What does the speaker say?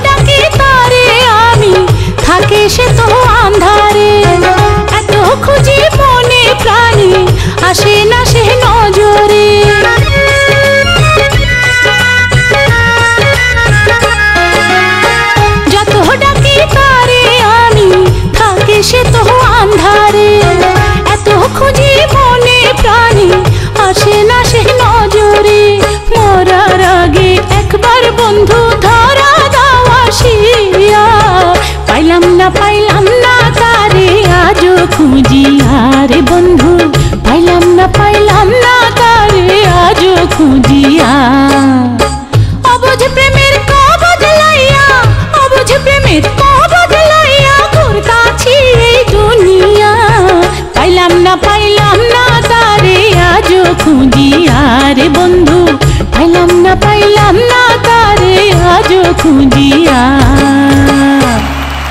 ডাকি তারে আমি থাকে সে তো আন্ধারে, এত খুঁজি মনে প্রাণে আসে না সে নজরে। যত ডাকি তারে আমি থাকে সে তো আন্ধারে, এত খুঁজি মনে প্রাণে আসে না সে নজরে। মরার আগে একবার বন্ধু